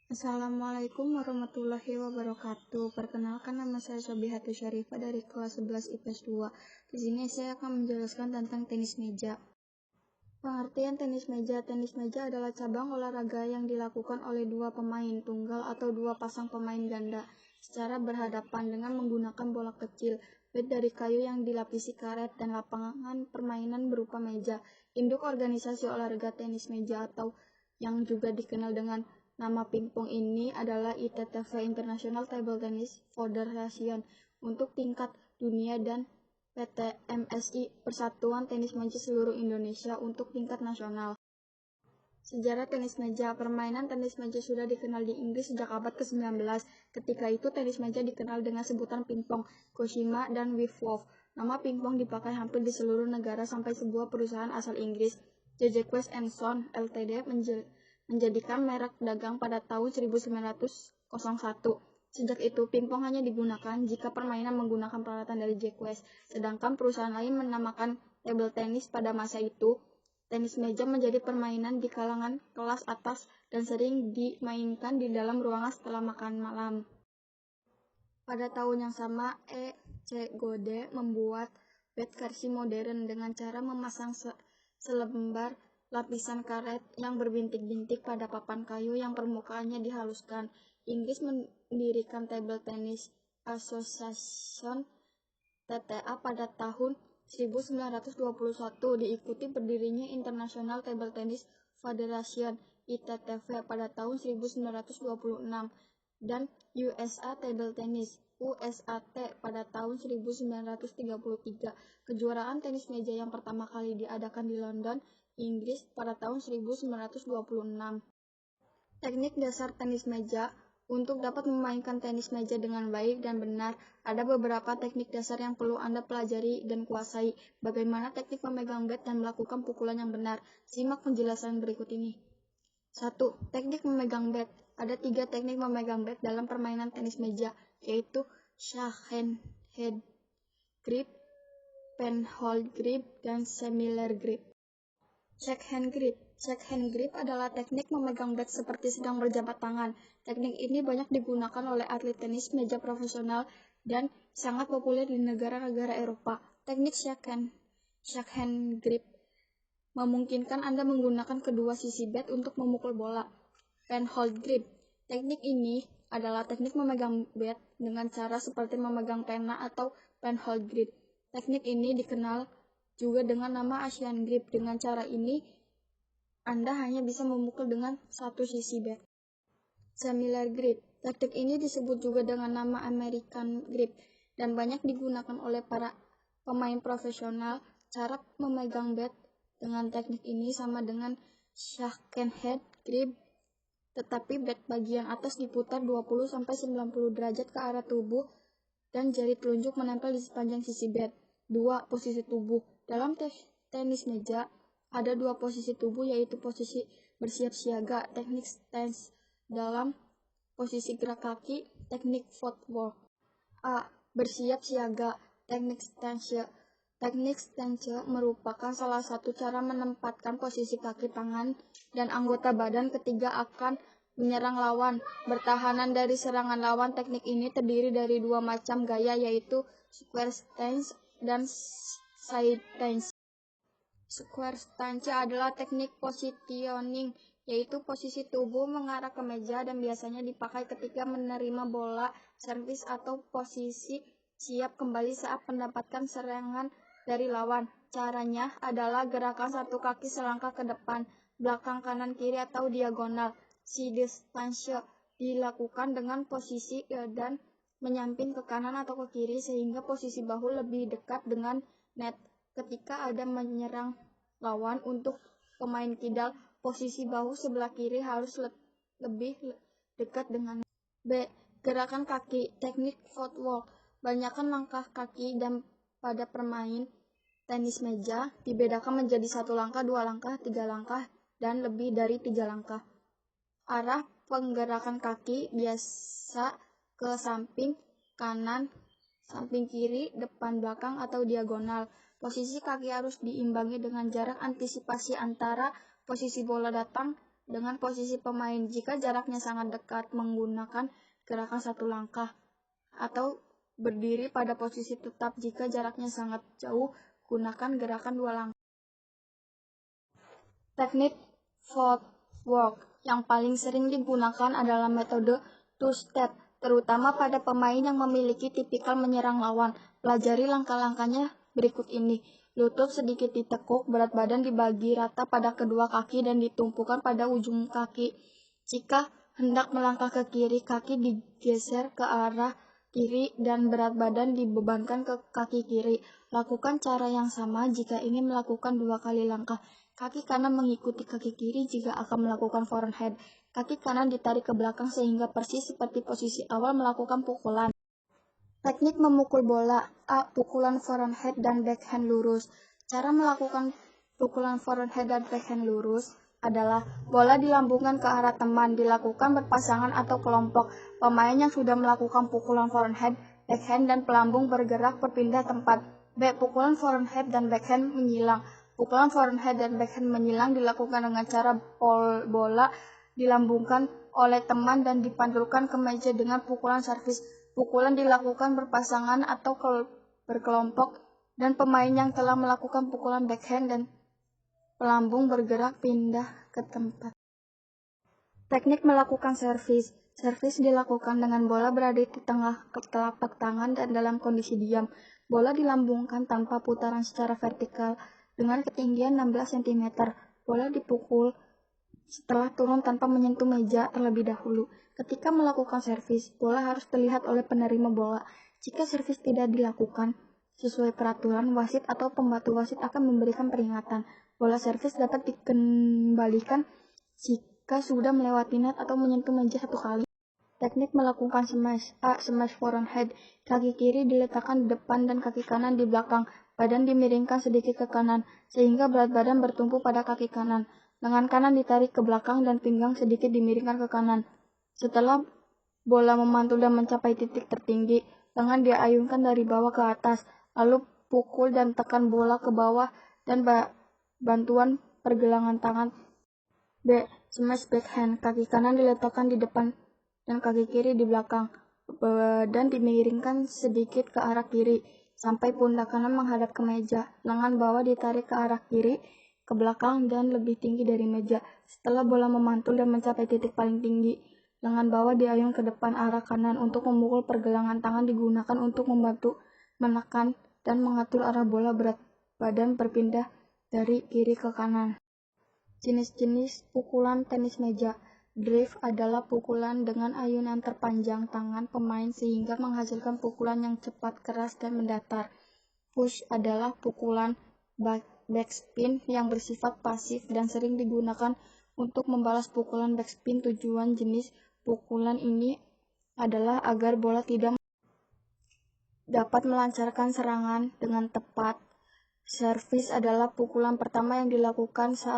Assalamualaikum warahmatullahi wabarakatuh. Perkenalkan, nama saya Sobihatu Syarifah dari kelas 11 IPS 2. Di sini saya akan menjelaskan tentang tenis meja. Pengertian tenis meja. Tenis meja adalah cabang olahraga yang dilakukan oleh dua pemain tunggal atau dua pasang pemain ganda secara berhadapan dengan menggunakan bola kecil, bat dari kayu yang dilapisi karet, dan lapangan permainan berupa meja. Induk organisasi olahraga tenis meja atau yang juga dikenal dengan nama pingpong ini adalah ITTF, International Table Tennis Federation untuk tingkat dunia, dan PTMSI, Persatuan Tenis Meja Seluruh Indonesia untuk tingkat nasional. Sejarah tenis meja. Permainan tenis meja sudah dikenal di Inggris sejak abad ke-19. Ketika itu tenis meja dikenal dengan sebutan pingpong, Koshima, dan Whitworth. Nama pingpong dipakai hampir di seluruh negara sampai sebuah perusahaan asal Inggris, Jacques & Son Ltd, menjadikan merek dagang pada tahun 1901. Sejak itu, pingpong hanya digunakan jika permainan menggunakan peralatan dari Jacques, sedangkan perusahaan lain menamakan table tennis pada masa itu. Tenis meja menjadi permainan di kalangan kelas atas dan sering dimainkan di dalam ruangan setelah makan malam. Pada tahun yang sama, E.C. Gode membuat bat versi modern dengan cara memasang selembar lapisan karet yang berbintik-bintik pada papan kayu yang permukaannya dihaluskan. Inggris mendirikan Table Tennis Association (TTA) pada tahun 1921, diikuti berdirinya International Table Tennis Federation (ITTF) pada tahun 1926 dan USA Table Tennis (USAT) pada tahun 1933. Kejuaraan tenis meja yang pertama kali diadakan di London, Inggris pada tahun 1926. Teknik dasar tenis meja. Untuk dapat memainkan tenis meja dengan baik dan benar, ada beberapa teknik dasar yang perlu Anda pelajari dan kuasai. Bagaimana teknik memegang bat dan melakukan pukulan yang benar? Simak penjelasan berikut ini. 1. Teknik memegang bat. Ada 3 teknik memegang bat dalam permainan tenis meja, yaitu shake hand grip, penhold grip, dan similar grip. Shake hand grip. Shake hand grip adalah teknik memegang bat seperti sedang berjabat tangan. Teknik ini banyak digunakan oleh atlet tenis meja profesional dan sangat populer di negara-negara Eropa. Teknik shake hand grip memungkinkan Anda menggunakan kedua sisi bat untuk memukul bola. Penhold grip. Teknik ini adalah teknik memegang bat dengan cara seperti memegang pena atau penhold grip. Teknik ini dikenal juga dengan nama Asian grip. Dengan cara ini, Anda hanya bisa memukul dengan satu sisi bat. Similar grip. Teknik ini disebut juga dengan nama American grip dan banyak digunakan oleh para pemain profesional. Cara memegang bat dengan teknik ini sama dengan shake hand grip, tetapi bat bagian atas diputar 20-90 derajat ke arah tubuh dan jari telunjuk menempel di sepanjang sisi bat. 2. Posisi tubuh. Dalam tenis meja, ada 2 posisi tubuh, yaitu posisi bersiap siaga, teknik stance. Dalam posisi gerak kaki, teknik footwork. A. Bersiap siaga, teknik stance. Teknik stance merupakan salah satu cara menempatkan posisi kaki, tangan, dan anggota badan ketika akan menyerang lawan. Bertahanan dari serangan lawan. Teknik ini terdiri dari 2 macam gaya, yaitu square stance dan side stance. Square stance adalah teknik positioning, yaitu posisi tubuh mengarah ke meja dan biasanya dipakai ketika menerima bola servis atau posisi siap kembali saat mendapatkan serangan dari lawan. Caranya adalah gerakan satu kaki selangkah ke depan, belakang, kanan, kiri, atau diagonal. Side stance dilakukan dengan posisi dan menyamping ke kanan atau ke kiri sehingga posisi bahu lebih dekat dengan net. Ketika ada menyerang lawan, untuk pemain kidal, posisi bahu sebelah kiri harus lebih dekat dengan net. B. Gerakan kaki, teknik footwork. Banyakkan langkah kaki dan pada permain tenis meja dibedakan menjadi 1 langkah, 2 langkah, 3 langkah, dan lebih dari 3 langkah. Arah penggerakan kaki biasa ke samping kanan, samping kiri, depan, belakang, atau diagonal. Posisi kaki harus diimbangi dengan jarak antisipasi antara posisi bola datang dengan posisi pemain. Jika jaraknya sangat dekat, menggunakan gerakan satu langkah, atau berdiri pada posisi tetap. Jika jaraknya sangat jauh, gunakan gerakan dua langkah. Teknik footwork yang paling sering digunakan adalah metode two-step, terutama pada pemain yang memiliki tipikal menyerang lawan. Pelajari langkah-langkahnya berikut ini. Lutut sedikit ditekuk, berat badan dibagi rata pada kedua kaki dan ditumpukan pada ujung kaki. Jika hendak melangkah ke kiri, kaki digeser ke arah kiri dan berat badan dibebankan ke kaki kiri. Lakukan cara yang sama jika ingin melakukan 2 kali langkah. Kaki kanan mengikuti kaki kiri jika akan melakukan forehead. Kaki kanan ditarik ke belakang sehingga persis seperti posisi awal melakukan pukulan. Teknik memukul bola. A. Pukulan forehead dan backhand lurus. Cara melakukan pukulan forehead dan backhand lurus adalah bola dilambungkan ke arah teman, dilakukan berpasangan atau kelompok. Pemain yang sudah melakukan pukulan forehead, backhand, dan pelambung bergerak berpindah tempat. B. Pukulan forehead dan backhand menyilang. Pukulan forehead dan backhand menyilang dilakukan dengan cara bola dilambungkan oleh teman dan dipantulkan ke meja dengan pukulan servis. Pukulan dilakukan berpasangan atau berkelompok, dan pemain yang telah melakukan pukulan backhand dan pelambung bergerak pindah ke tempat. Teknik melakukan servis. Servis dilakukan dengan bola berada di tengah telapak tangan dan dalam kondisi diam. Bola dilambungkan tanpa putaran secara vertikal dengan ketinggian 16 cm. Bola dipukul setelah turun tanpa menyentuh meja terlebih dahulu. Ketika melakukan servis, bola harus terlihat oleh penerima bola. Jika servis tidak dilakukan sesuai peraturan, wasit atau pembantu wasit akan memberikan peringatan. Bola servis dapat dikembalikan jika sudah melewati net atau menyentuh meja 1 kali. Teknik melakukan smash. A. Smash forehead. Kaki kiri diletakkan di depan dan kaki kanan di belakang. Badan dimiringkan sedikit ke kanan, sehingga berat badan bertumpu pada kaki kanan. Lengan kanan ditarik ke belakang dan pinggang sedikit dimiringkan ke kanan. Setelah bola memantul dan mencapai titik tertinggi, lengan diayunkan dari bawah ke atas, lalu pukul dan tekan bola ke bawah dan bantuan pergelangan tangan. B. Smash backhand. Kaki kanan diletakkan di depan dan kaki kiri di belakang. Badan dimiringkan sedikit ke arah kiri, sampai pundak kanan menghadap ke meja. Lengan bawah ditarik ke arah kiri, ke belakang, dan lebih tinggi dari meja. Setelah bola memantul dan mencapai titik paling tinggi, lengan bawah diayun ke depan arah kanan. Untuk memukul, pergelangan tangan digunakan untuk membantu menekan dan mengatur arah bola. Berat badan berpindah dari kiri ke kanan. Jenis-jenis pukulan tenis meja. Drive adalah pukulan dengan ayunan terpanjang tangan pemain sehingga menghasilkan pukulan yang cepat, keras, dan mendatar. Push adalah pukulan backspin yang bersifat pasif dan sering digunakan untuk membalas pukulan backspin. Tujuan jenis pukulan ini adalah agar bola tidak dapat melancarkan serangan dengan tepat. Servis adalah pukulan pertama yang dilakukan saat